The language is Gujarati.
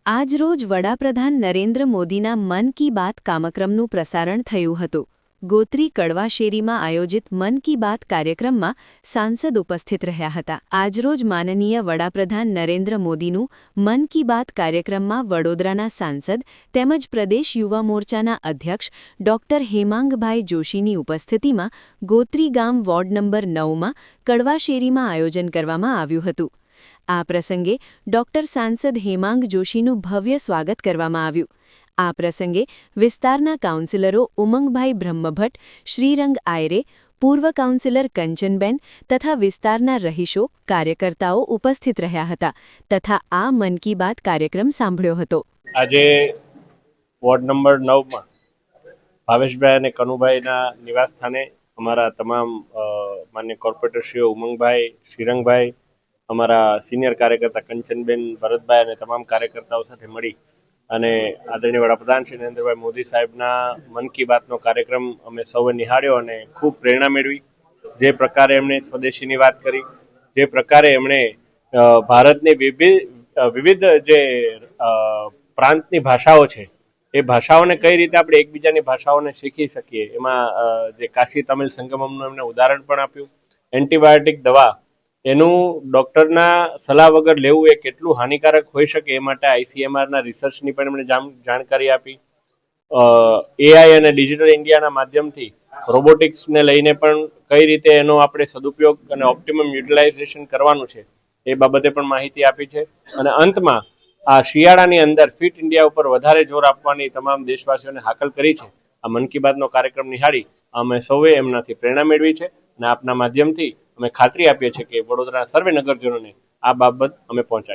આજરોજ વડાપ્રધાન નરેન્દ્ર મોદીના મન કી બાત કાર્યક્રમનું પ્રસારણ થયું હતું. ગોત્રી કડવાશેરીમાં આયોજિત મન કી બાત કાર્યક્રમમાં સાંસદ ઉપસ્થિત રહ્યા હતા. આજરોજ માનનીય વડાપ્રધાન નરેન્દ્ર મોદીનું મન કી બાત કાર્યક્રમમાં વડોદરાના સાંસદ તેમજ પ્રદેશ યુવા મોરચાના અધ્યક્ષ ડોક્ટર હેમાંગભાઈ જોશીની ઉપસ્થિતિમાં ગોત્રી ગામ વોર્ડ નંબર 9માં કડવાશેરીમાં આયોજન કરવામાં આવ્યું હતું. આ પ્રસંગે ડોક્ટર સાંસદ હેમાંગ જોશીનું ભવ્ય સ્વાગત કરવામાં આવ્યું. આ પ્રસંગે વિસ્તારના કાઉન્સિલરો ઉમંગભાઈ બ્રહ્મભટ્ટ, શ્રીરંગ આયરે, પૂર્વ કાઉન્સિલર કંચનબેન તથા વિસ્તારના રહીશો, કાર્યકર્તાઓ ઉપસ્થિત રહ્યા હતા તથા આ મન કી બાત કાર્યક્રમ સાંભળ્યો હતો. આજે વોર્ડ નંબર 9માં ભાવેશભાઈ અને કનુભાઈના નિવાસ સ્થાને અમારા તમામ માન્ય કોર્પોરેટરશ્રીઓ ઉમંગભાઈ, શ્રીરંગભાઈ, અમારા સિનિયર કાર્યકર્તા કંચનબેન, ભરતભાઈ અને તમામ કાર્યકર્તાઓ સાથે મળી અને આદરણીય વડાપ્રધાન શ્રી નરેન્દ્રભાઈ મોદી સાહેબના મન કી બાતનો કાર્યક્રમ અમે સૌએ નિહાળ્યો અને ખૂબ પ્રેરણા મેળવી. જે પ્રકારે એમણે સ્વદેશીની વાત કરી, જે પ્રકારે એમણે ભારતની વિવિધ જે પ્રાંતની ભાષાઓ છે એ ભાષાઓને કઈ રીતે આપણે એકબીજાની ભાષાઓને શીખી શકીએ, એમાં જે કાશી તમિલ સંગમમનું એમણે ઉદાહરણ પણ આપ્યું. એન્ટીબાયોટિક દવા એનું ડૉક્ટરના સલાહ વગર લેવું એ કેટલું હાનિકારક હોઈ શકે એ માટે ICMRના રિસર્ચની પણ એમણે જાણકારી આપી. AI અને ડિજિટલ ઇન્ડિયાના માધ્યમથી રોબોટિક્સને લઈને પણ કઈ રીતે એનો આપણે સદુપયોગ અને ઓપ્ટિમમ યુટિલાઇઝેશન કરવાનું છે એ બાબતે પણ માહિતી આપી છે. અને અંતમાં આ શિયાળાની અંદર ફિટ ઇન્ડિયા ઉપર વધારે જોર આપવાની તમામ દેશવાસીઓને હાકલ કરી છે. આ મન કી બાતનો કાર્યક્રમ નિહાળી અમે સૌએ એમનાથી પ્રેરણા મેળવી છે અને આપના માધ્યમથી અમે ખાતરી આપીએ છીએ કે વડોદરાના સર્વે નગરજનોને આ બાબત અમે પહોંચાડીશું.